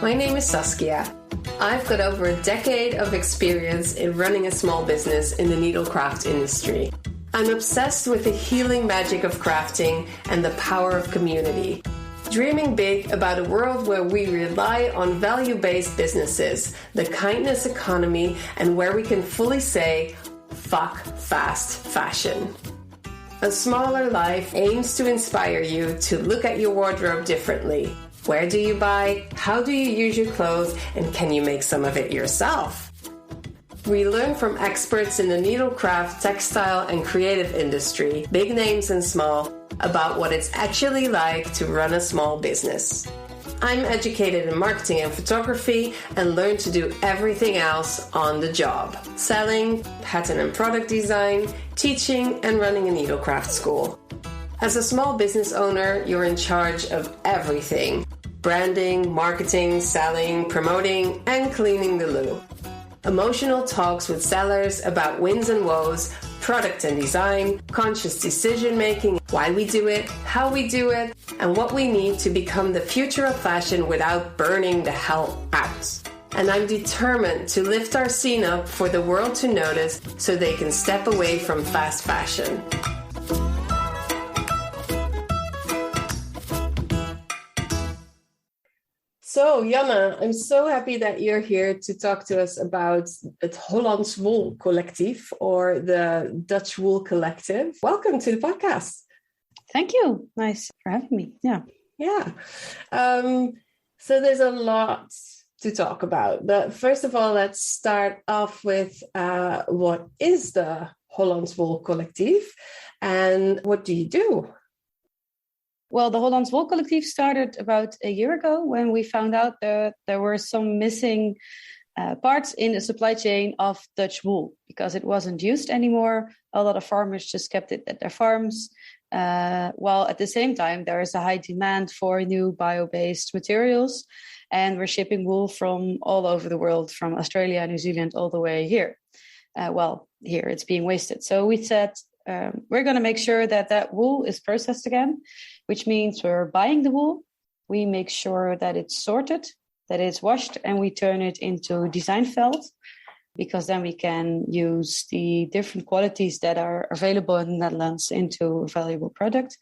My name is Saskia. I've got over a decade of experience in running a small business in the needlecraft industry. I'm obsessed with the healing magic of crafting and the power of community. Dreaming big about a world where we rely on value-based businesses, the kindness economy, and where we can fully say, fuck fast fashion. A Smaller Life aims to inspire you to look at your wardrobe differently. Where do you buy? How do you use your clothes? And can you make some of it yourself? We learn from experts in the needlecraft, textile, and creative industry, big names and small, about what it's actually like to run a small business. I'm educated in marketing and photography and learned to do everything else on the job. Selling, pattern and product design, teaching, and running a needlecraft school. As a small business owner, you're in charge of everything. Branding, marketing, selling, promoting, and cleaning the loo. Emotional talks with sellers about wins and woes, product and design, conscious decision making, why we do it, how we do it, and what we need to become the future of fashion without burning the hell out. And I'm determined to lift our scene up for the world to notice so they can step away from fast fashion. So, Janne, I'm so happy that you're here to talk to us about the Hollands Wool Collective, or the Dutch Wool Collective. Welcome to the podcast. Thank you. Nice for having me. Yeah. So there's a lot to talk about. But first of all, let's start off with what is the Hollands Wool Collective and what do you do? Well, the Hollands Wool Collective started about a year ago when we found out that there were some missing parts in the supply chain of Dutch wool because it wasn't used anymore. A lot of farmers just kept it at their farms. While at the same time, there is a high demand for new bio-based materials. And we're shipping wool from all over the world, from Australia, New Zealand, all the way here. Here it's being wasted. So we said, we're going to make sure that wool is processed again, which means we're buying the wool. We make sure that it's sorted, that it's washed, and we turn it into design felt, because then we can use the different qualities that are available in the Netherlands into a valuable product.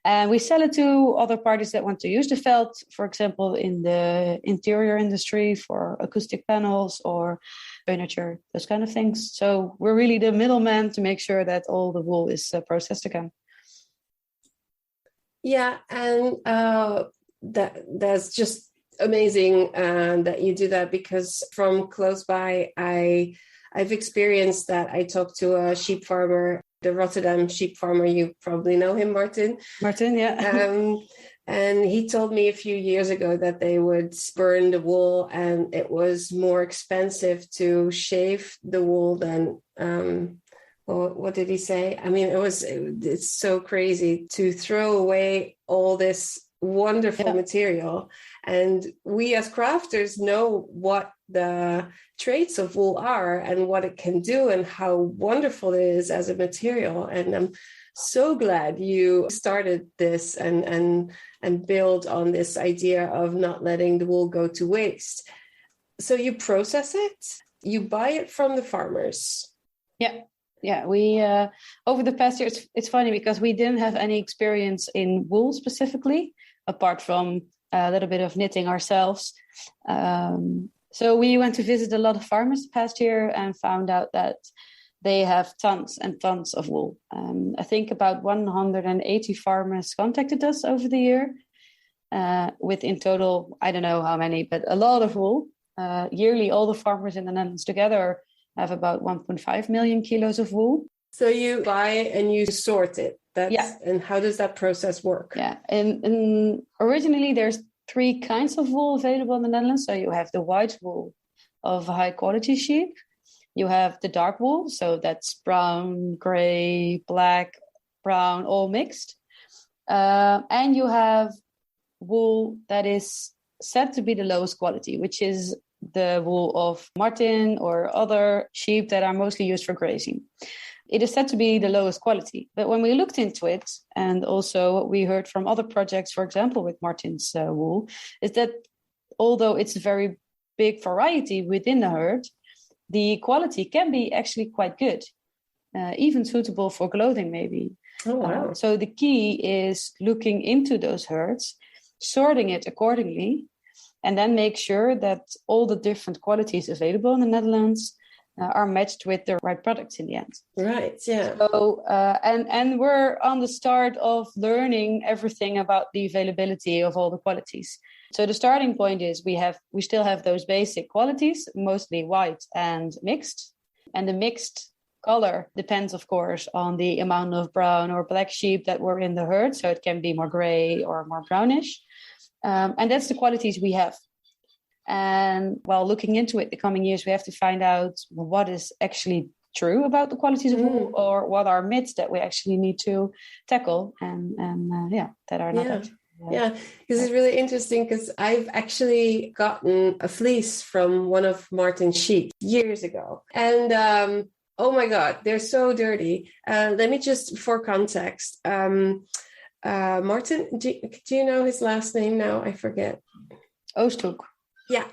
And we sell it to other parties that want to use the felt, for example, in the interior industry for acoustic panels or furniture, those kind of things. So we're really the middleman to make sure that all the wool is processed again. Yeah, and that's just amazing that you do that, because from close by, I've experienced that. I talked to a sheep farmer, the Rotterdam sheep farmer. You probably know him, Martin. Martin, yeah. And he told me a few years ago that they would burn the wool, and it was more expensive to shave the wool than. Well, what did he say? I mean, it's so crazy to throw away all this wonderful material. And we as crafters know what the traits of wool are and what it can do and how wonderful it is as a material. And I'm so glad you started this and build on this idea of not letting the wool go to waste. So you process it, you buy it from the farmers. Yeah, we over the past year, it's funny because we didn't have any experience in wool specifically, apart from a little bit of knitting ourselves. So we went to visit a lot of farmers the past year and found out that they have tons and tons of wool. I think about 180 farmers contacted us over the year, with in total, I don't know how many, but a lot of wool. Yearly, all the farmers in the Netherlands together have about 1.5 million kilos of wool. So you buy and you sort it. And how does that process work? Yeah, and originally there's 3 kinds of wool available in the Netherlands. So you have the white wool of high quality sheep. You have the dark wool, so that's brown, gray, black, brown, all mixed. And you have wool that is said to be the lowest quality, which is the wool of marten or other sheep that are mostly used for grazing. It is said to be the lowest quality. But when we looked into it, and also what we heard from other projects, for example, with marten's wool, is that although it's a very big variety within the herd, the quality can be actually quite good, even suitable for clothing maybe. Oh, wow. So the key is looking into those herds, sorting it accordingly, and then make sure that all the different qualities available in the Netherlands are matched with the right products in the end. Right, yeah. So, and we're on the start of learning everything about the availability of all the qualities. So the starting point is we still have those basic qualities, mostly white and mixed. And the mixed color depends, of course, on the amount of brown or black sheep that were in the herd. So it can be more gray or more brownish. And that's the qualities we have. And while looking into it the coming years, we have to find out what is actually true about the qualities of wool, or what are myths that we actually need to tackle and that are not actually. Yeah, this is really interesting because I've actually gotten a fleece from one of Martin's sheep years ago. And oh my God, they're so dirty. Let me just, for context, Martin, do you know his last name now? I forget. Oosthoek. Yeah.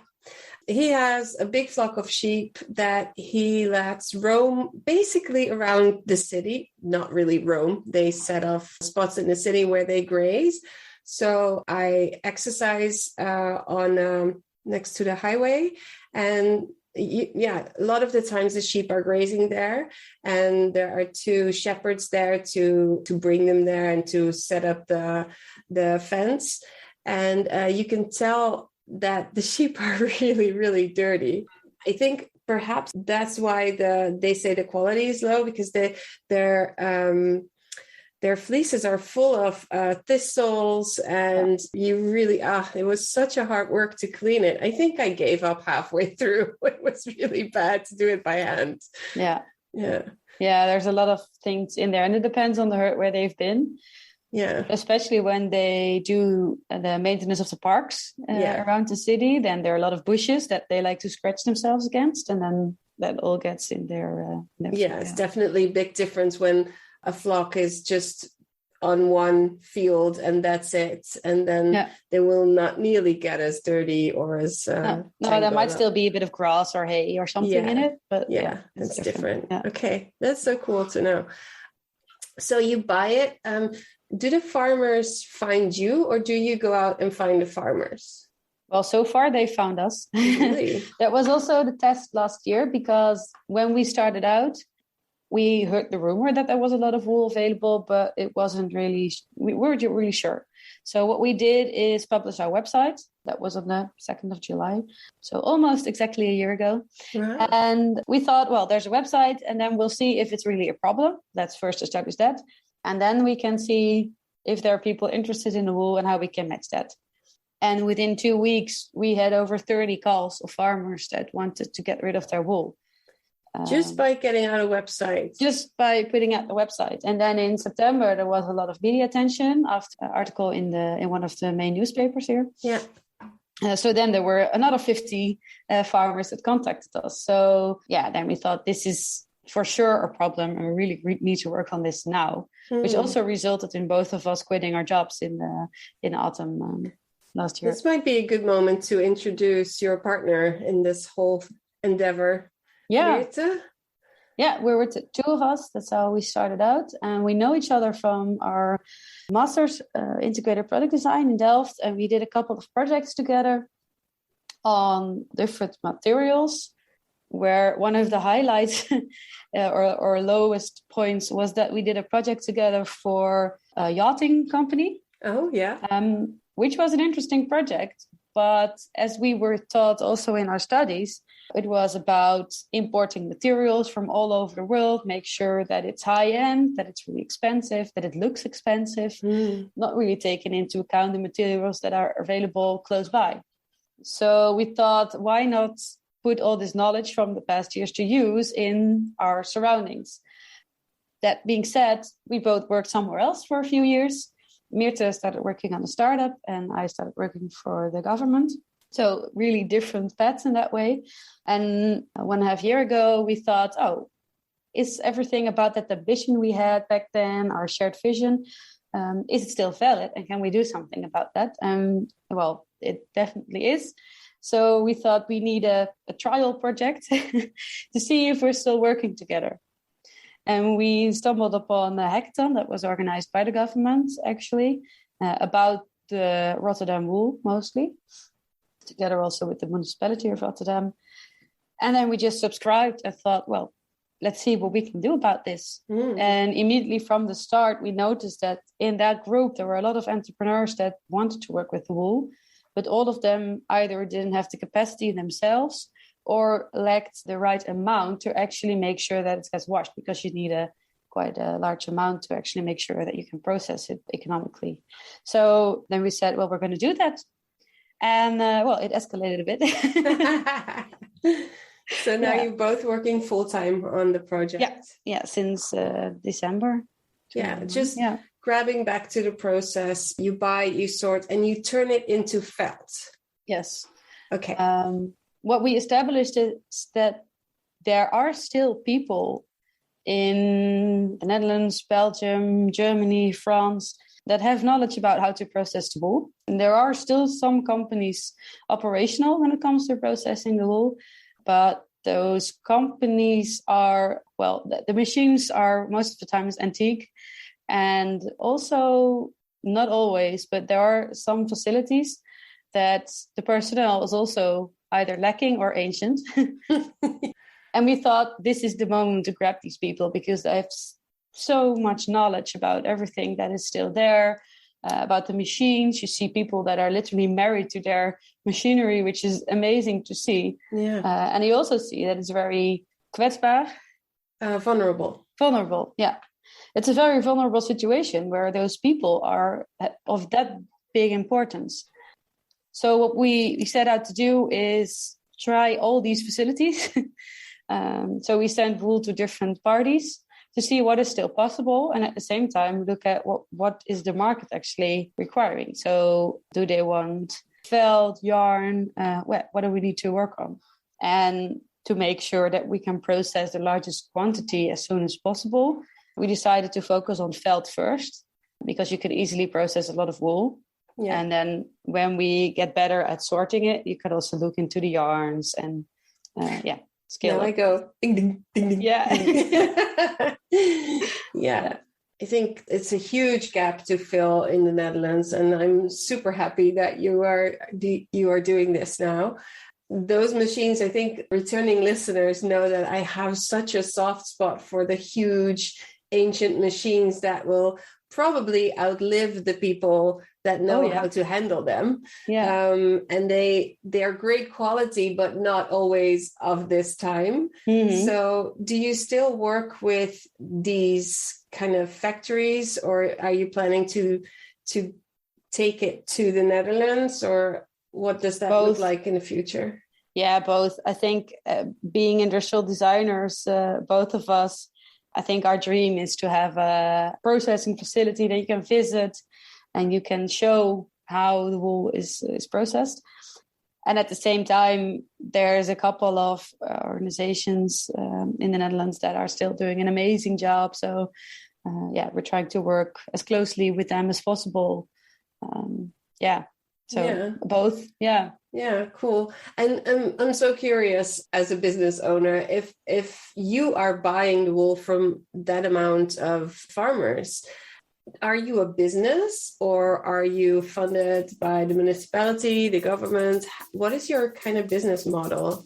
He has a big flock of sheep that he lets roam basically around the city. Not really roam. They set off spots in the city where they graze. So I exercise on next to the highway, and a lot of the times the sheep are grazing there, and there are two shepherds there to bring them there and to set up the fence. And you can tell that the sheep are really, really dirty. I think perhaps that's why they say the quality is low, because their fleeces are full of thistles, and you really, it was such a hard work to clean it. I think I gave up halfway through. It was really bad to do it by hand. Yeah. Yeah. Yeah, there's a lot of things in there, and it depends on the herd where they've been. Yeah. Especially when they do the maintenance of the parks around the city, then there are a lot of bushes that they like to scratch themselves against, and then that all gets in their it's definitely a big difference when a flock is just on one field and that's it, and then they will not nearly get as dirty or as no, there might still be a bit of grass or hay or something in it, but it's different. Okay, that's so cool to know. So you buy it. Do the farmers find you, or do you go out and find the farmers? Well, so far they found us. Really? That was also the test last year, because when we started out, we heard the rumor that there was a lot of wool available, but it wasn't really, we weren't really sure. So what we did is publish our website. That was on the 2nd of July. So almost exactly a year ago. Right. And we thought, well, there's a website, and then we'll see if it's really a problem. Let's first establish that. And then we can see if there are people interested in the wool and how we can match that. And within 2 weeks, we had over 30 calls of farmers that wanted to get rid of their wool. Just by getting out a website? Just by putting out the website. And then in September, there was a lot of media attention after an article in one of the main newspapers here. Yeah. So then there were another 50 farmers that contacted us. So then we thought this is for sure a problem, and we really need to work on this now, which also resulted in both of us quitting our jobs in autumn last year. This might be a good moment to introduce your partner in this whole endeavor. Yeah. Mirthe? Yeah, we were two of us. That's how we started out. And we know each other from our master's integrated product design in Delft. And we did a couple of projects together on different materials, where one of the highlights or lowest points was that we did a project together for a yachting company. Oh, yeah. Which was an interesting project. But as we were taught also in our studies, it was about importing materials from all over the world, make sure that it's high end, that it's really expensive, that it looks expensive, not really taking into account the materials that are available close by. So we thought, why not put all this knowledge from the past years to use in our surroundings? That being said, we both worked somewhere else for a few years. Mirthe started working on a startup, and I started working for the government. So really different paths in that way. And 1.5 years ago, we thought, is everything about that ambition we had back then, our shared vision, Is it still valid? And can we do something about that? Well, it definitely is. So we thought we need a trial project to see if we're still working together. And we stumbled upon a hackathon that was organized by the government, actually, about the Rotterdam wool mostly, together also with the municipality of Rotterdam. And then we just subscribed and thought, well, let's see what we can do about this. And immediately from the start, we noticed that in that group, there were a lot of entrepreneurs that wanted to work with the wool, but all of them either didn't have the capacity themselves or lacked the right amount to actually make sure that it gets washed, because you need quite a large amount to actually make sure that you can process it economically. So then we said, well, we're going to do that. And well, it escalated a bit. So now you're both working full-time on the project. Yeah, since December. Just grabbing back to the process, you buy, you sort, and you turn it into felt. Yes. Okay. What we established is that there are still people in the Netherlands, Belgium, Germany, France that have knowledge about how to process the wool. And there are still some companies operational when it comes to processing the wool, but those companies are, well, the machines are most of the time antique, and also not always, but there are some facilities that the personnel is also either lacking or ancient. And we thought this is the moment to grab these people, because they have so much knowledge about everything that is still there, about the machines. You see people that are literally married to their machinery, which is amazing to see. And you also see that it's very kwetsbaar. Vulnerable, yeah. It's a very vulnerable situation where those people are of that big importance. So what we set out to do is try all these facilities. So we send wool to different parties to see what is still possible, and at the same time look at what is the market actually requiring. So do they want felt, yarn? What do we need to work on? And to make sure that we can process the largest quantity as soon as possible, we decided to focus on felt first, because you could easily process a lot of wool. And then when we get better at sorting it, you could also look into the yarns and scale now up. I go ding, ding, ding, ding. Yeah. I think it's a huge gap to fill in the Netherlands, and I'm super happy that you are doing this now. Those machines, I think returning listeners know that I have such a soft spot for the huge ancient machines that will probably outlive the people that know how to handle them. And they are great quality, but not always of this time. So do you still work with these kind of factories, or are you planning to take it to the Netherlands, or what does that look like in the future? Yeah, both. I think being industrial designers, both of us, I think our dream is to have a processing facility that you can visit and you can show how the wool is processed. And at the same time, there's a couple of organizations in the Netherlands that are still doing an amazing job. So we're trying to work as closely with them as possible. Both. Yeah, cool. And I'm so curious, as a business owner, if you are buying the wool from that amount of farmers, are you a business, or are you funded by the municipality, the government? What is your kind of business model?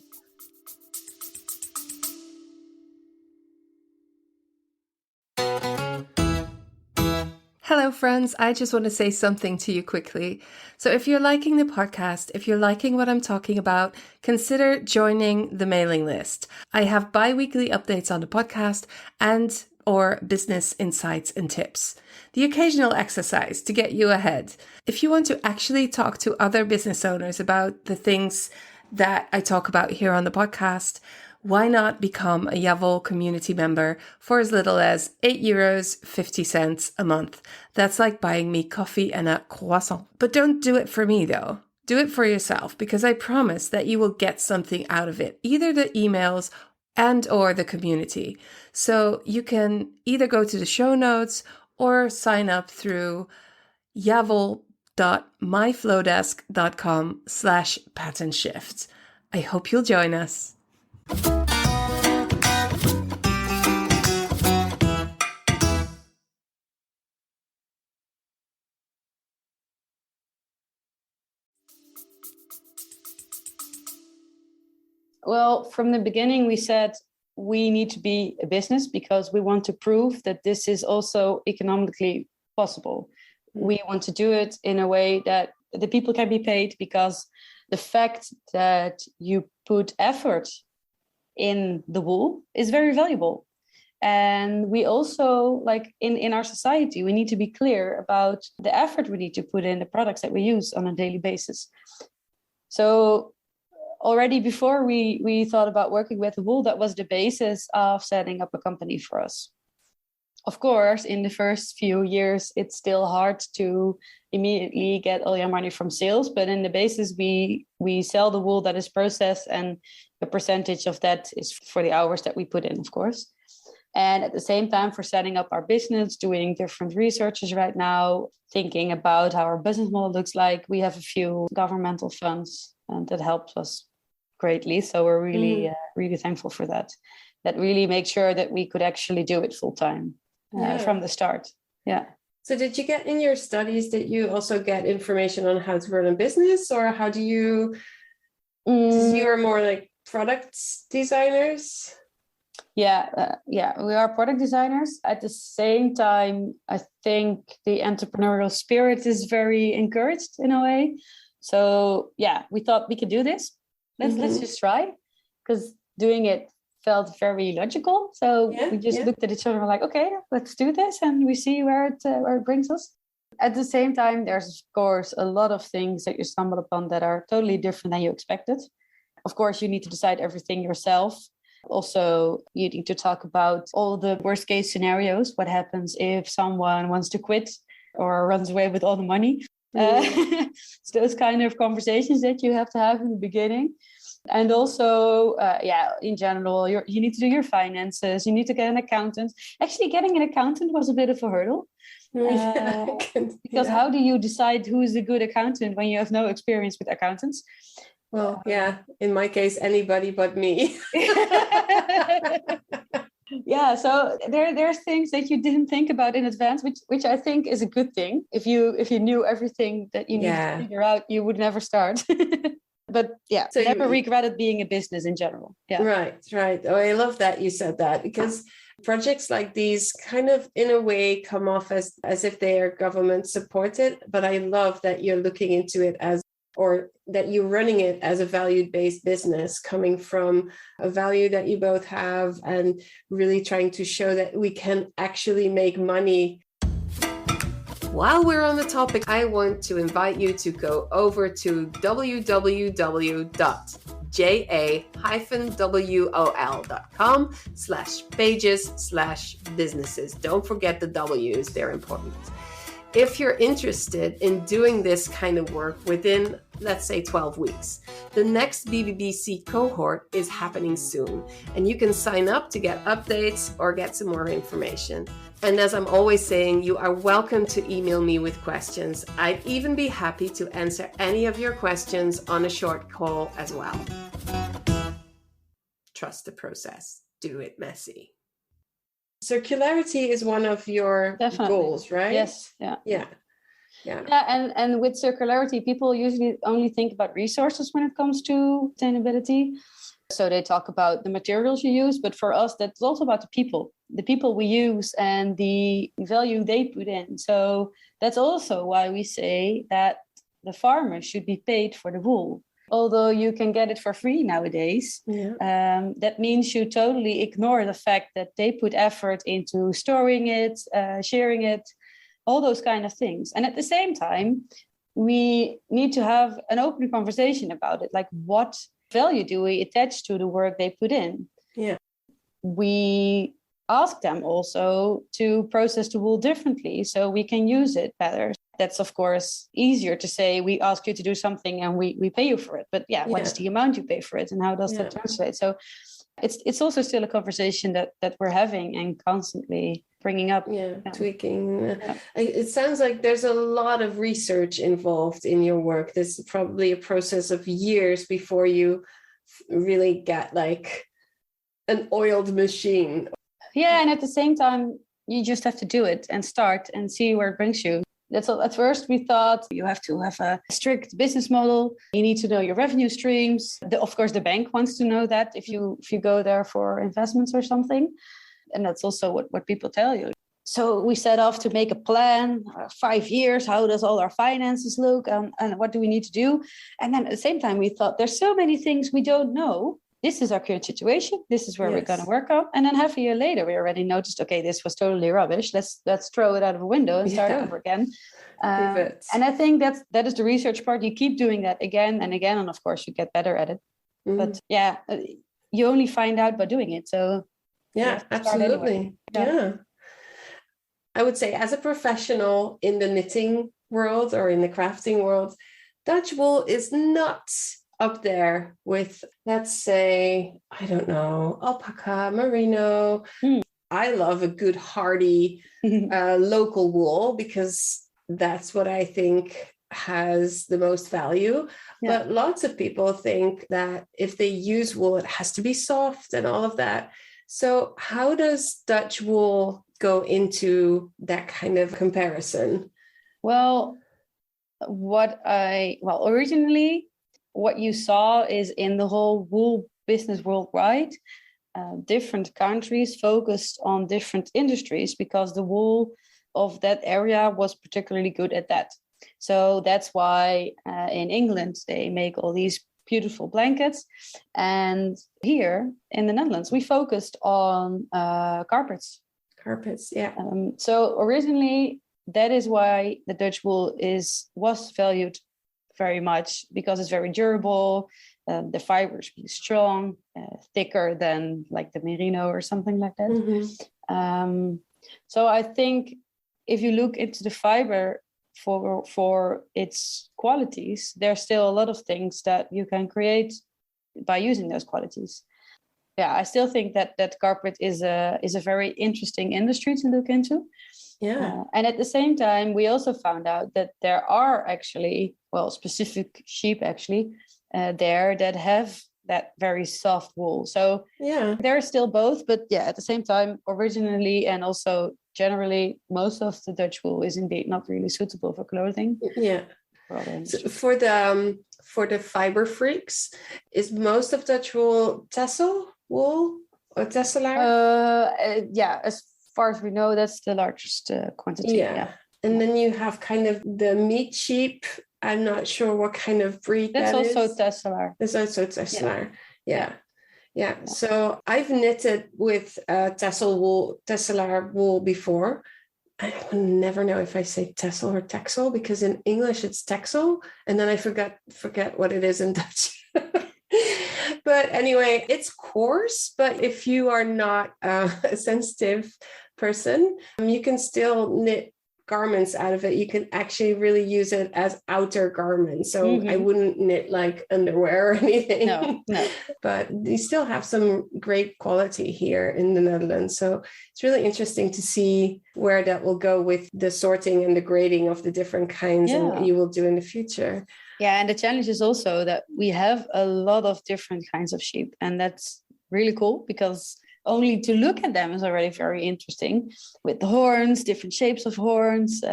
Hello, friends. I just want to say something to you quickly. So if you're liking the podcast, if you're liking what I'm talking about, consider joining the mailing list. I have bi-weekly updates on the podcast and or business insights and tips. The occasional exercise to get you ahead. If you want to actually talk to other business owners about the things that I talk about here on the podcast, why not become a Jawohl community member for as little as €8.50 a month? That's like buying me coffee and a croissant. But don't do it for me though. Do it for yourself, because I promise that you will get something out of it, either the emails and or the community. So you can either go to the show notes or sign up through yavel.myflowdesk.com/pattern shift. I hope you'll join us. Well, from the beginning, we said we need to be a business because we want to prove that this is also economically possible. We want to do it in a way that the people can be paid, because the fact that you put effort in the wool is very valuable. And we also, like in our society, we need to be clear about the effort we need to put in the products that we use on a daily basis. So already before we thought about working with the wool, that was the basis of setting up a company for us. Of course, in the first few years, it's still hard to immediately get all your money from sales. But in the basis, we sell the wool that is processed, and a percentage of that is for the hours that we put in, of course. And at the same time, for setting up our business, doing different researches right now, thinking about how our business model looks like. We have a few governmental funds, and that helps us greatly. So we're really, really thankful for that. That really makes sure that we could actually do it full time from the start. Yeah. So did you get in your studies, did you also get information on how to run a business, or how do you, you're more like product designers? Yeah, we are product designers. At the same time, I think the entrepreneurial spirit is very encouraged in a way. So yeah, we thought we could do this. Let's just try, because doing it felt very logical. So we just looked at each other and were like, okay, let's do this, and we see where it brings us. At the same time, there's of course a lot of things that you stumble upon that are totally different than you expected. Of course, you need to decide everything yourself. Also, you need to talk about all the worst case scenarios. What happens if someone wants to quit or runs away with all the money? It's those kind of conversations that you have to have in the beginning. And also, in general, you need to do your finances. You need to get an accountant. Actually, getting an accountant was a bit of a hurdle. Because how do you decide who is a good accountant when you have no experience with accountants? Well, in my case, anybody but me. Yeah, so there's things that you didn't think about in advance, which I think is a good thing. If you knew everything that you need to figure out, you would never start. But yeah, so never regretted being a business in general. Yeah, right. Oh, I love that you said that, because projects like these kind of in a way come off as if they are government supported. But I love that you're looking into it or that you're running it as a value-based business, coming from a value that you both have, and really trying to show that we can actually make money. While we're on the topic, I want to invite you to go over to www.ja-wol.com/pages/businesses. Don't forget the W's, they're important. If you're interested in doing this kind of work within, let's say, 12 weeks, the next BBBC cohort is happening soon, and you can sign up to get updates or get some more information. And as I'm always saying, you are welcome to email me with questions. I'd even be happy to answer any of your questions on a short call as well. Trust the process. Do it messy. Circularity is one of your goals, right? Yes. Yeah. And with circularity, people usually only think about resources when it comes to sustainability. So they talk about the materials you use, but for us, that's also about the people we use and the value they put in. So that's also why we say that the farmers should be paid for the wool. Although you can get it for free nowadays, that means you totally ignore the fact that they put effort into storing it, sharing it, all those kind of things. And at the same time, we need to have an open conversation about it. Like, what value do we attach to the work they put in? Yeah. We ask them also to process the wool differently so we can use it better. That's, of course, easier to say we ask you to do something and we pay you for it. But what's the amount you pay for it and how does that translate? So it's also still a conversation that we're having and constantly bringing up. Tweaking. It sounds like there's a lot of research involved in your work. This is probably a process of years before you really get like an oiled machine. Yeah, and at the same time, you just have to do it and start and see where it brings you. That's all. At first, we thought you have to have a strict business model. You need to know your revenue streams. Of course, the bank wants to know that if you go there for investments or something. And that's also what people tell you. So we set off to make a plan, 5 years. How does all our finances look? And what do we need to do? And then at the same time, we thought there's so many things we don't know. This is our current situation. This is where we're going to work on. And then half a year later, we already noticed, okay, this was totally rubbish. Let's throw it out of a window and start over again. And I think that is the research part. You keep doing that again and again. And of course, you get better at it. But you only find out by doing it. So absolutely. Yeah. I would say as a professional in the knitting world or in the crafting world, Dutch wool is not up there with, let's say, I don't know, alpaca, merino. I love a good hardy local wool because that's what I think has the most value. But lots of people think that if they use wool, it has to be soft and all of that. So how does Dutch wool go into that kind of comparison? Well, originally, what you saw is in the whole wool business worldwide, different countries focused on different industries because the wool of that area was particularly good at that. So that's why in England, they make all these beautiful blankets. And here in the Netherlands, we focused on carpets. Carpets, yeah. So originally, that is why the Dutch wool was valued very much because it's very durable. The fibers be strong, thicker than like the merino or something like that. So I think if you look into the fiber for its qualities, there's still a lot of things that you can create by using those qualities. Yeah, I still think that carpet is a very interesting industry to look into. Yeah. And at the same time, we also found out that there are actually, specific sheep actually there that have that very soft wool. So there are still both, but at the same time, originally and also generally, most of the Dutch wool is indeed not really suitable for clothing. Yeah. So for the fiber freaks, is most of Dutch wool tassel wool or tesselar? As far as we know, that's the largest quantity. Yeah. And then you have kind of the meat sheep. I'm not sure what kind of breed that's also tesselar. It's also tesselar. Yeah. So I've knitted with tesselar wool before. I will never know if I say tessel or texel because in English it's texel, and then I forget what it is in Dutch. But anyway, it's coarse, but if you are not a sensitive person, you can still knit garments out of it. You can actually really use it as outer garments. So I wouldn't knit like underwear or anything. No. But you still have some great quality here in the Netherlands. So it's really interesting to see where that will go with the sorting and the grading of the different kinds and what you will do in the future. Yeah, and the challenge is also that we have a lot of different kinds of sheep, and that's really cool because only to look at them is already very interesting with the horns, different shapes of horns.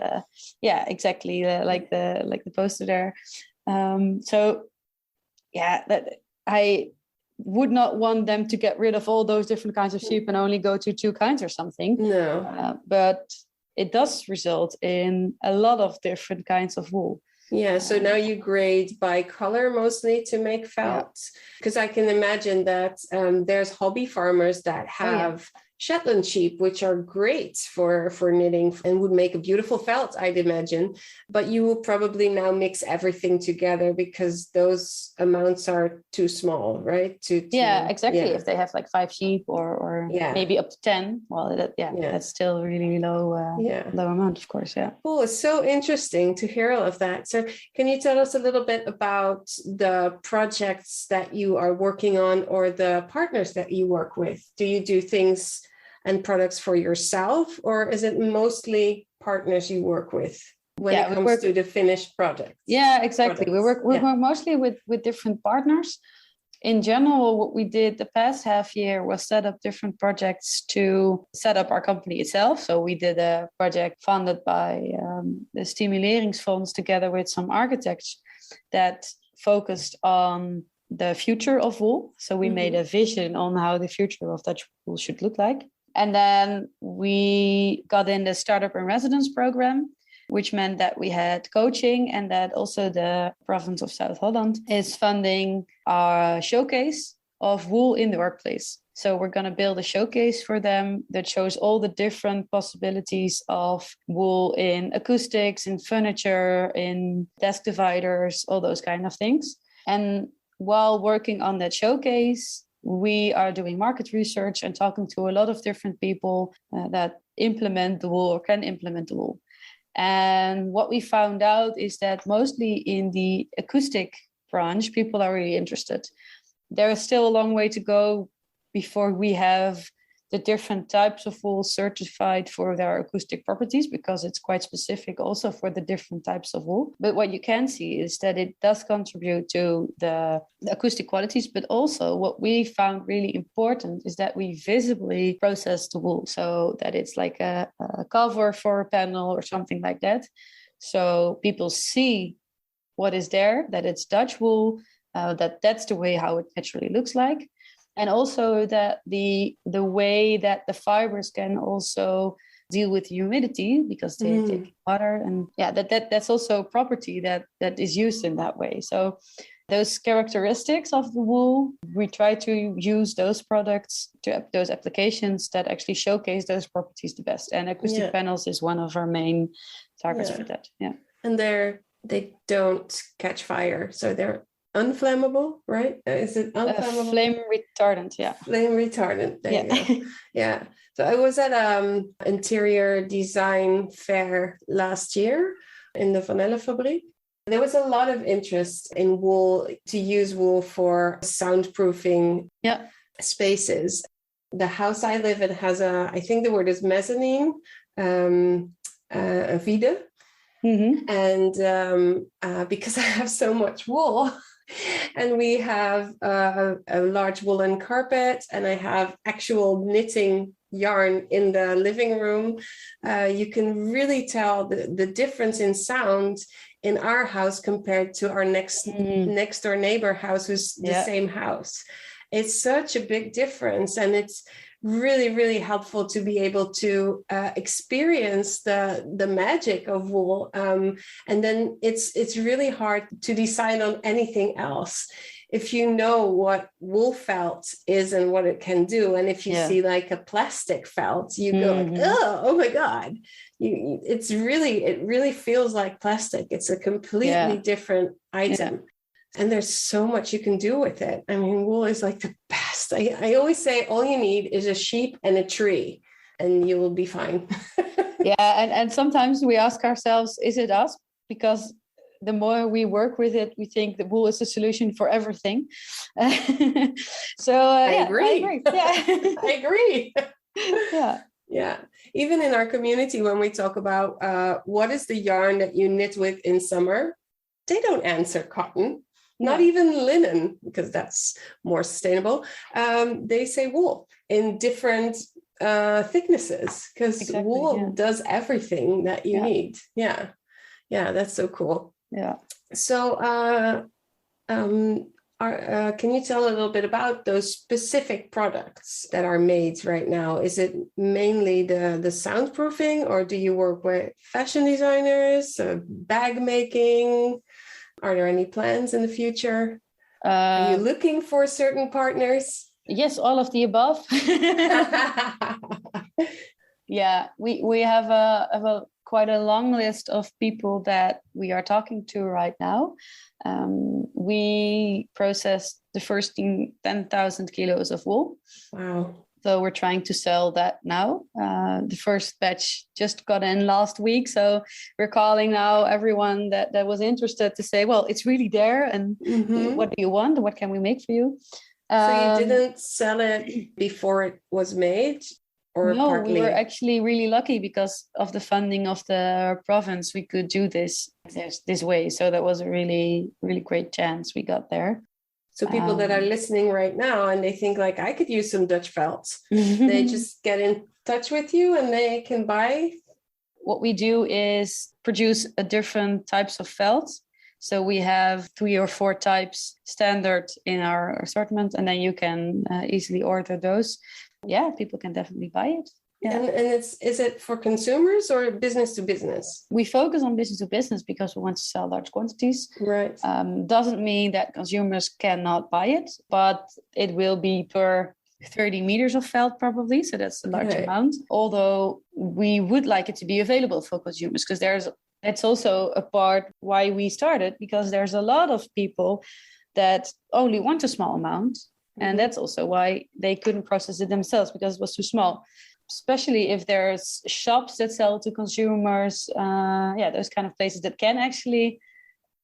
Exactly, like the poster there. That I would not want them to get rid of all those different kinds of sheep and only go to 2 kinds or something. No, but it does result in a lot of different kinds of wool. Yeah, so now you grade by color mostly to make felt, because I can imagine that there's hobby farmers that have Shetland sheep, which are great for knitting and would make a beautiful felt, I'd imagine. But you will probably now mix everything together because those amounts are too small, right? Yeah, exactly. Yeah. If they have like 5 sheep or maybe up to 10, well, that's still really low amount, of course. Yeah. Cool. It's so interesting to hear all of that. So can you tell us a little bit about the projects that you are working on or the partners that you work with? Do you do things and products for yourself, or is it mostly partners you work with when it comes to the finished product? Yeah, exactly. We work mostly with different partners. In general, what we did the past half year was set up different projects to set up our company itself. So we did a project funded by the Stimuleringsfonds together with some architects that focused on the future of wool. So we made a vision on how the future of Dutch wool should look like. And then we got in the Startup in Residence program, which meant that we had coaching and that also the province of South Holland is funding our showcase of wool in the workplace. So we're going to build a showcase for them that shows all the different possibilities of wool in acoustics, in furniture, in desk dividers, all those kind of things. And while working on that showcase, we are doing market research and talking to a lot of different people that implement the wool or can implement the wool. And what we found out is that mostly in the acoustic branch, people are really interested. There is still a long way to go before we have the different types of wool certified for their acoustic properties, because it's quite specific also for the different types of wool. But what you can see is that it does contribute to the acoustic qualities, but also what we found really important is that we visibly process the wool, so that it's like a cover for a panel or something like that. So people see what is there, that it's Dutch wool, that's the way how it naturally looks like. And also that the way that the fibers can also deal with humidity because they take water, and that's also a property that is used in that way. So those characteristics of the wool, we try to use those products to those applications that actually showcase those properties the best. And acoustic panels is one of our main targets for that. Yeah, and they don't catch fire, so they're unflammable, right? Is it unflammable? Flame retardant, yeah. Flame retardant, there you go. Yeah. So I was at interior design fair last year in the Vanillefabriek. There was a lot of interest in wool, to use wool for soundproofing spaces. The house I live in has I think the word is mezzanine, a vide. And because I have so much wool, and we have a large woolen carpet, and I have actual knitting yarn in the living room, you can really tell the difference in sound in our house compared to our next door neighbor house, who's the same house. It's such a big difference, and it's really, really helpful to be able to experience the magic of wool. And then it's really hard to decide on anything else if you know what wool felt is and what it can do. And if you see like a plastic felt, you go like, oh my God. It really feels like plastic. It's a completely different item. And there's so much you can do with it. I mean, wool is like the best. I always say all you need is a sheep and a tree, and you will be fine. And sometimes we ask ourselves, is it us? Because the more we work with it, we think the wool is the solution for everything. So I agree. Yeah. I agree. Yeah. Even in our community, when we talk about what is the yarn that you knit with in summer, they don't answer cotton. Not even linen, because that's more sustainable. They say wool in different thicknesses, because wool does everything that you need. Yeah, that's so cool. Yeah. So can you tell a little bit about those specific products that are made right now? Is it mainly the soundproofing, or do you work with fashion designers, bag making? Are there any plans in the future? Are you looking for certain partners? Yes, all of the above. Yeah, we have a quite a long list of people that we are talking to right now. We processed the first 10,000 kilos of wool. Wow. So we're trying to sell that now. The first batch just got in last week. So we're calling now everyone that was interested to say, well, it's really there. And what do you want? What can we make for you? So you didn't sell it before it was made? Or no, partly? We were actually really lucky because of the funding of the province. We could do this way. So that was a really, really great chance we got there. So people that are listening right now and they think like, I could use some Dutch felt. They just get in touch with you and they can buy. What we do is produce a different types of felt. So we have 3 or 4 types standard in our assortment, and then you can easily order those. Yeah, people can definitely buy it. Yeah. And is it for consumers or business to business? We focus on business to business because we want to sell large quantities. Right. Doesn't mean that consumers cannot buy it, but it will be per 30 meters of felt probably. So that's a large amount. Although we would like it to be available for consumers because it's also a part why we started, because there's a lot of people that only want a small amount. And that's also why they couldn't process it themselves because it was too small. Especially if there's shops that sell to consumers, those kind of places that can actually,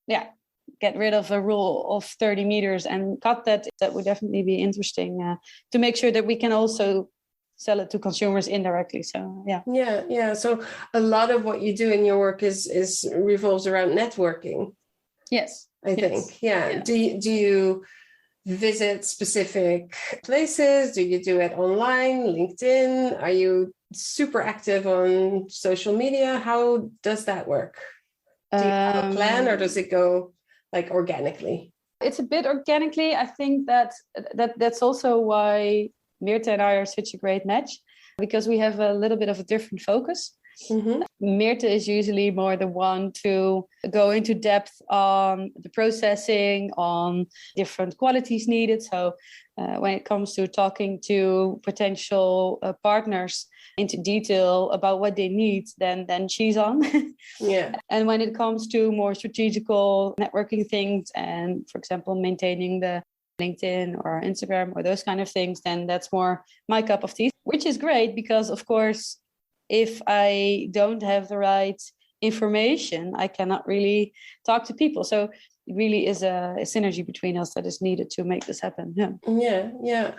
get rid of a rule of 30 meters and cut that. That would definitely be interesting to make sure that we can also sell it to consumers indirectly. So, yeah. Yeah. So a lot of what you do in your work is revolves around networking. Yes. I think. Yeah. Do you visit specific places? Do you do it online, LinkedIn? Are you super active on social media? How does that work? Do you have a plan or does it go like organically? It's a bit organically. I think that's also why Mirthe and I are such a great match, because we have a little bit of a different focus. Mirthe is usually more the one to go into depth on the processing, on different qualities needed. So when it comes to talking to potential partners into detail about what they need, then she's on. Yeah. And when it comes to more strategical networking things and, for example, maintaining the LinkedIn or Instagram or those kind of things, then that's more my cup of tea, which is great because, of course, if I don't have the right information, I cannot really talk to people. So it really is a synergy between us that is needed to make this happen. Yeah.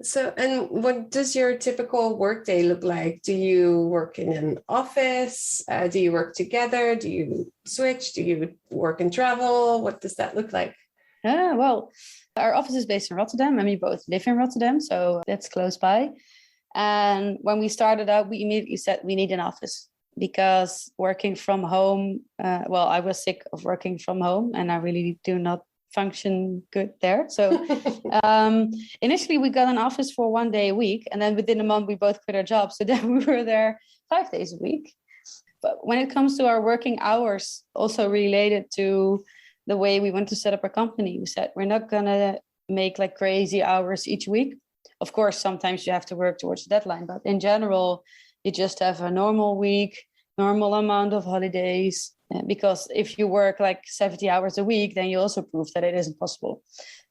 So, and what does your typical workday look like? Do you work in an office? Do you work together? Do you switch? Do you work and travel? What does that look like? Well, our office is based in Rotterdam and we both live in Rotterdam, so that's close by. And when we started out, we immediately said we need an office because working from home, I was sick of working from home and I really do not function good there. So initially we got an office for 1 day a week, and then within a month we both quit our jobs. So then we were there 5 days a week. But when it comes to our working hours, also related to the way we want to set up our company, we said we're not going to make like crazy hours each week. Of course, sometimes you have to work towards the deadline, but in general, you just have a normal week, normal amount of holidays. Because if you work like 70 hours a week, then you also prove that it isn't possible.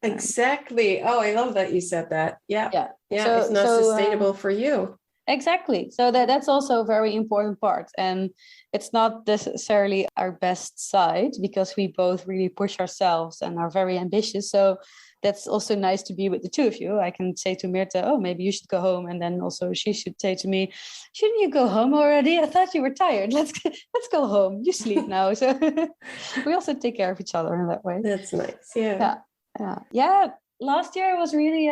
Exactly. Oh, I love that you said that. Yeah. So, it's not sustainable for you. Exactly. So that's also a very important part. And it's not necessarily our best side because we both really push ourselves and are very ambitious. So that's also nice to be with the two of you. I can say to Mirthe, oh, maybe you should go home. And then also she should say to me, shouldn't you go home already? I thought you were tired. Let's go home. You sleep now. So we also take care of each other in that way. That's nice. Yeah. Last year was really,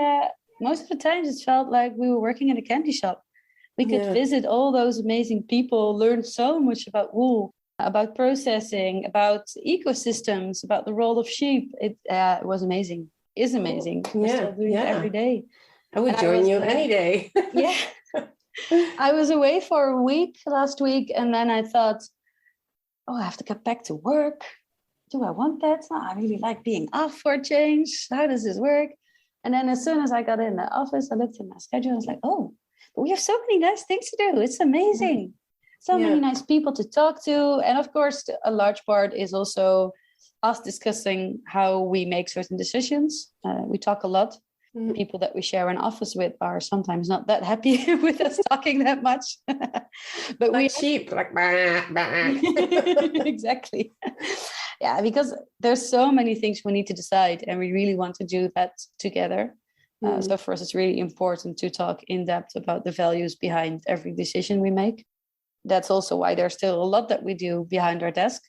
most of the times it felt like we were working in a candy shop. We could visit all those amazing people, learn so much about wool, about processing, about ecosystems, about the role of sheep. It was amazing. Is amazing. We're still doing it every day. I would join you any day. Yeah. I was away for a week last week, and then I thought, I have to get back to work. Do I want that? No, I really like being off for a change. How does this work? And then as soon as I got in the office, I looked at my schedule. I was like, oh, but we have so many nice things to do. It's amazing. So many nice people to talk to. And of course, a large part is also us discussing how we make certain decisions. We talk a lot. The people that we share an office with are sometimes not that happy with us talking that much. But like sheep, like bah, bah. Exactly. Yeah, because there's so many things we need to decide, and we really want to do that together. So for us, it's really important to talk in depth about the values behind every decision we make. That's also why there's still a lot that we do behind our desk.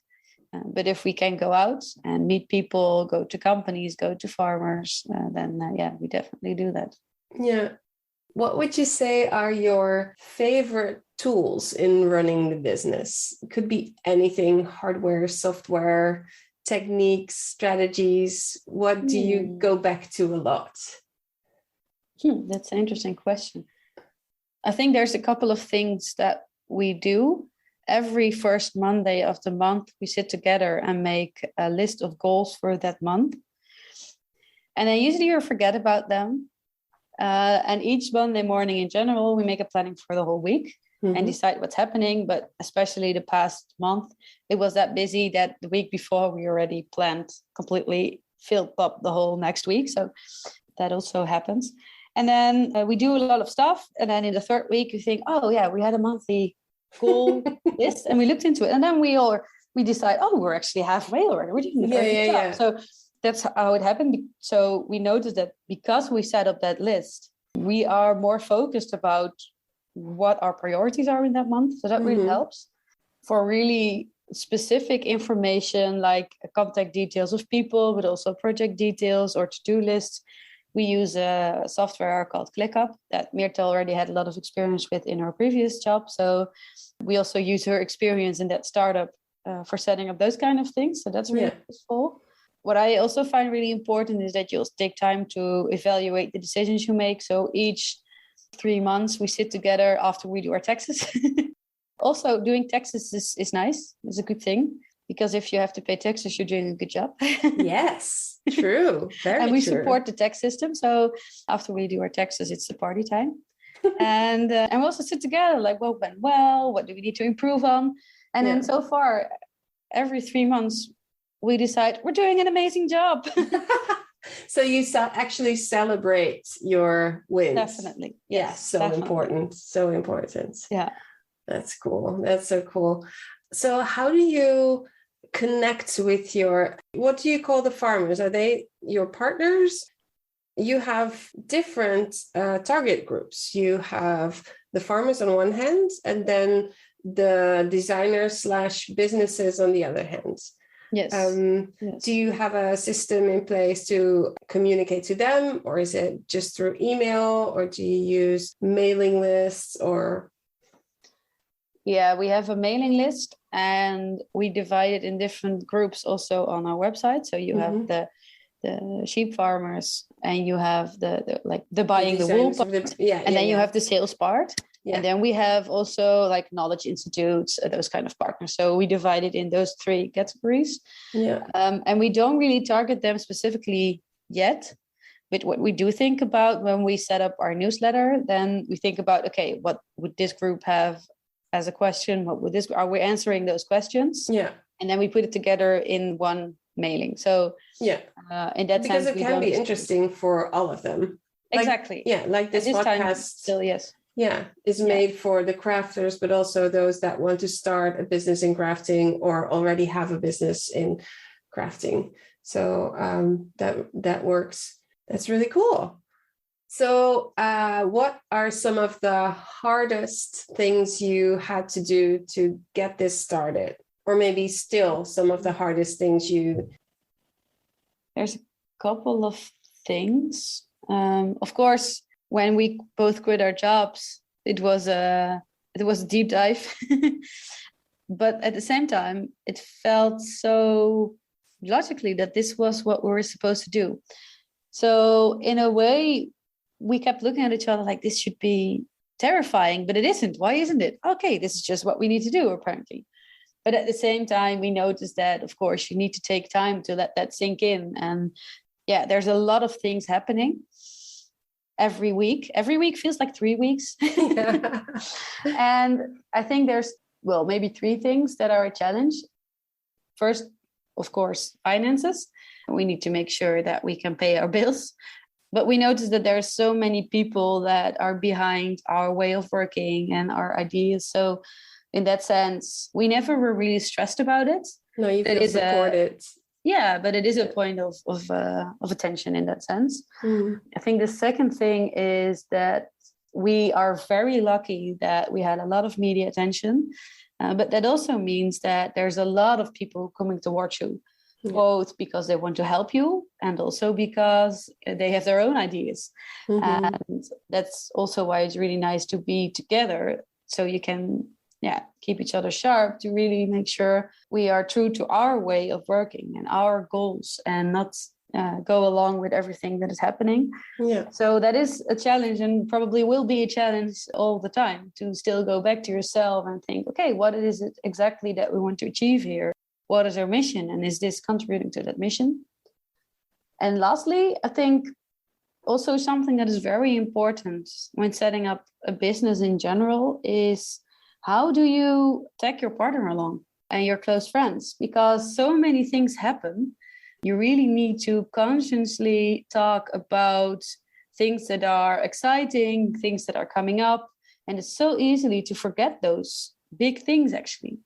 But if we can go out and meet people, go to companies, go to farmers, then we definitely do that. Yeah. What would you say are your favorite tools in running the business? It could be anything, hardware, software, techniques, strategies. What do you go back to a lot? That's an interesting question. I think there's a couple of things that we do. Every first Monday of the month, we sit together and make a list of goals for that month. And then usually you forget about them. And each Monday morning in general, we make a planning for the whole week and decide what's happening. But especially the past month, it was that busy that the week before we already planned completely filled up the whole next week. So that also happens. And then we do a lot of stuff. And then in the third week, you think, oh, yeah, we had a monthly goal list, and we looked into it, and then we decide, oh, we're actually halfway already. We're doing a very good job. So that's how it happened. So we noticed that because we set up that list, we are more focused about what our priorities are in that month. So that really helps. For really specific information like contact details of people, but also project details or to-do lists, we use a software called ClickUp that Mirthe already had a lot of experience with in her previous job. So we also use her experience in that startup for setting up those kind of things. So that's really useful. What I also find really important is that you'll take time to evaluate the decisions you make. So each 3 months we sit together after we do our taxes. Also, doing taxes is nice. It's a good thing. Because if you have to pay taxes, you're doing a good job. Yes, true. Very and we true. support the tax system. So after we do our taxes, it's the party time. and we also sit together like, what went well? What do we need to improve on? And then so far, every 3 months, we decide we're doing an amazing job. So you actually celebrate your wins. Definitely. Yes, so definitely. Important. So important. Yeah. That's cool. That's so cool. So how do you connect with what do you call the farmers? Are they your partners? You have different target groups. You have the farmers on one hand, and then the designers / businesses on the other hand. Yes. Yes. Do you have a system in place to communicate to them, or is it just through email, or do you use mailing lists or... Yeah, we have a mailing list, and we divide it in different groups also on our website. So you have the sheep farmers, and you have the buying the wool part, then you have the sales part. Yeah. And then we have also like knowledge institutes, those kind of partners. So we divide it in those 3 categories. Yeah. And we don't really target them specifically yet. But what we do think about when we set up our newsletter, then we think about, okay, what would this group have as a question? What would this? Are we answering those questions? Yeah. And then we put it together in one mailing. So in that because sense, it can be interesting for all of them. Exactly. Like this podcast. Still, yes. Yeah, is made for the crafters, but also those that want to start a business in crafting or already have a business in crafting. So that works. That's really cool. So what are some of the hardest things you had to do to get this started? Or maybe still some of the hardest things There's a couple of things. Of course, when we both quit our jobs, it was a deep dive. But at the same time, it felt so logically that this was what we were supposed to do. So in a way, we kept looking at each other like this should be terrifying, but it isn't. Why isn't it? Okay, this is just what we need to do, apparently. But at the same time, we noticed that, of course, you need to take time to let that sink in. And there's a lot of things happening every week. Every week feels like 3 weeks. Yeah. And I think there's, maybe 3 things that are a challenge. First, of course, finances. We need to make sure that we can pay our bills. But we notice that there are so many people that are behind our way of working and our ideas. So in that sense, we never were really stressed about it. No, you feel supported. But it is a point of attention in that sense. Mm. I think the second thing is that we are very lucky that we had a lot of media attention. But that also means that there's a lot of people coming towards you, both because they want to help you and also because they have their own ideas. Mm-hmm. And that's also why it's really nice to be together, so you can keep each other sharp to really make sure we are true to our way of working and our goals and not go along with everything that is happening. Yeah. So that is a challenge, and probably will be a challenge all the time, to still go back to yourself and think, okay, what is it exactly that we want to achieve here? What is our mission? And is this contributing to that mission? And lastly, I think also something that is very important when setting up a business in general is, how do you take your partner along and your close friends? Because so many things happen. You really need to consciously talk about things that are exciting, things that are coming up. And it's so easy to forget those big things, actually.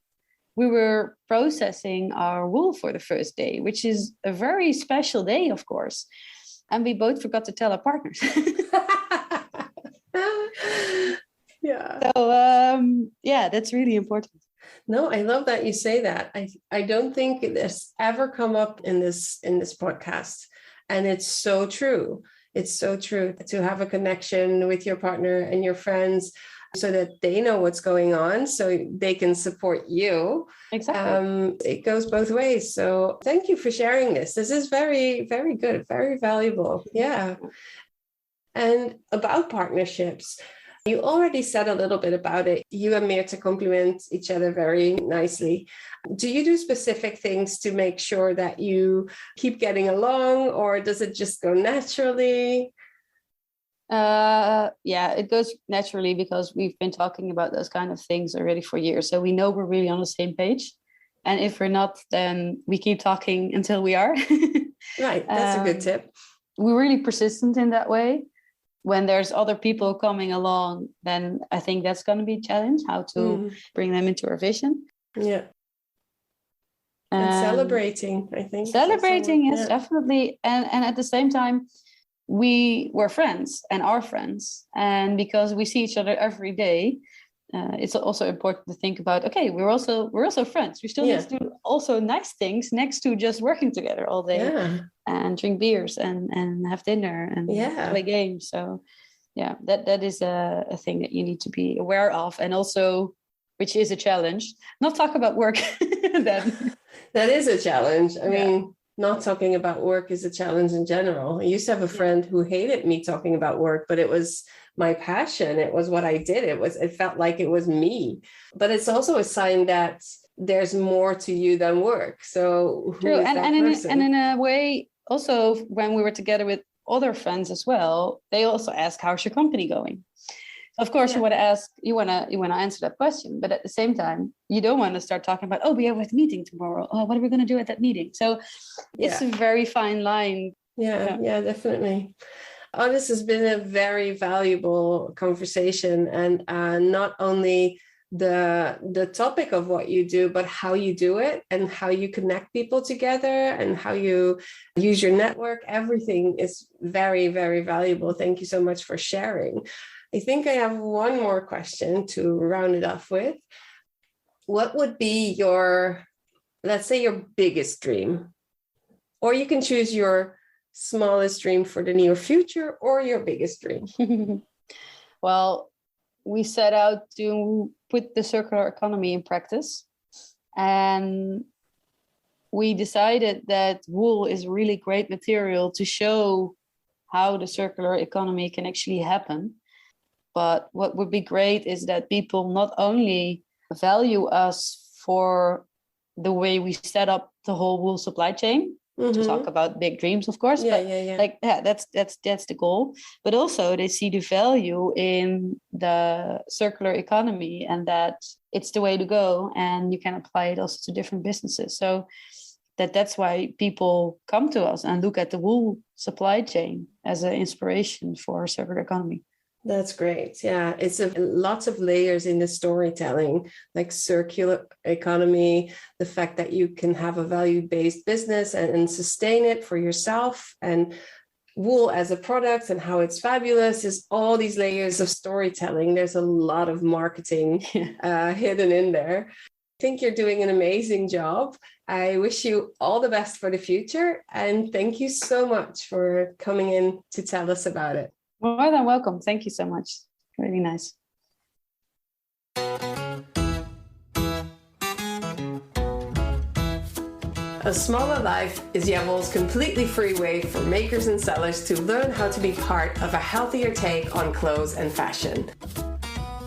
We were processing our wool for the first day, which is a very special day, of course. And we both forgot to tell our partners. Yeah. So, that's really important. No, I love that you say that. I don't think this ever come up in this podcast. And it's so true. It's so true to have a connection with your partner and your friends so that they know what's going on, so they can support you. Exactly. It goes both ways. So thank you for sharing this. This is very, very good, very valuable. Yeah. And about partnerships, you already said a little bit about it. You and Mirthe complement each other very nicely. Do you do specific things to make sure that you keep getting along, or does it just go naturally? It goes naturally because we've been talking about those kind of things already for years. So we know we're really on the same page. And if we're not, then we keep talking until we are. Right. That's a good tip. We're really persistent in that way. When there's other people coming along, then I think that's going to be a challenge, how to bring them into our vision. Yeah. And celebrating, I think. Celebrating, yes, definitely. And at the same time, we were friends and are friends. And because we see each other every day, it's also important to think about, okay, we're also friends. We still need to do also nice things next to just working together all day and drink beers and have dinner and play games. So that is a thing that you need to be aware of, and also, which is a challenge, not talk about work. Then that is a challenge. I mean, not talking about work is a challenge in general. I used to have a friend who hated me talking about work, but it was my passion. It was what I did. It felt like it was me. But it's also a sign that there's more to you than work. So who is that person? And in a way, also when we were together with other friends as well, they also ask, how's your company going? Of course, you want to answer that question, but at the same time, you don't want to start talking about, we have a meeting tomorrow. Oh, what are we going to do at that meeting? So it's a very fine line. Yeah, definitely. Oh, this has been a very valuable conversation, and not only the topic of what you do, but how you do it and how you connect people together and how you use your network. Everything is very, very valuable. Thank you so much for sharing. I think I have one more question to round it off with. What would be let's say your biggest dream? Or you can choose your smallest dream for the near future or your biggest dream. Well, we set out to put the circular economy in practice. And we decided that wool is a really great material to show how the circular economy can actually happen. But what would be great is that people not only value us for the way we set up the whole wool supply chain, to talk about big dreams, of course. That's the goal. But also they see the value in the circular economy and that it's the way to go, and you can apply it also to different businesses. So that's why people come to us and look at the wool supply chain as an inspiration for circular economy. That's great. Yeah, it's lots of layers in the storytelling, like circular economy, the fact that you can have a value-based business and sustain it for yourself, and wool as a product and how it's fabulous is all these layers of storytelling. There's a lot of marketing hidden in there. I think you're doing an amazing job. I wish you all the best for the future. And thank you so much for coming in to tell us about it. More than welcome. Thank you so much. Really nice. A Smaller Life is Jawohl's completely free way for makers and sellers to learn how to be part of a healthier take on clothes and fashion.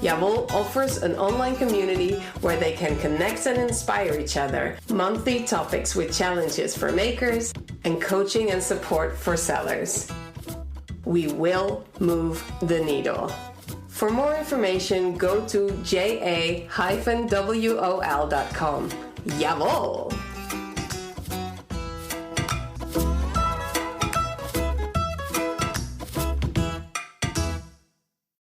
Jawohl offers an online community where they can connect and inspire each other, monthly topics with challenges for makers, and coaching and support for sellers. We will move the needle. For more information, go to ja-wol.com. Jawohl!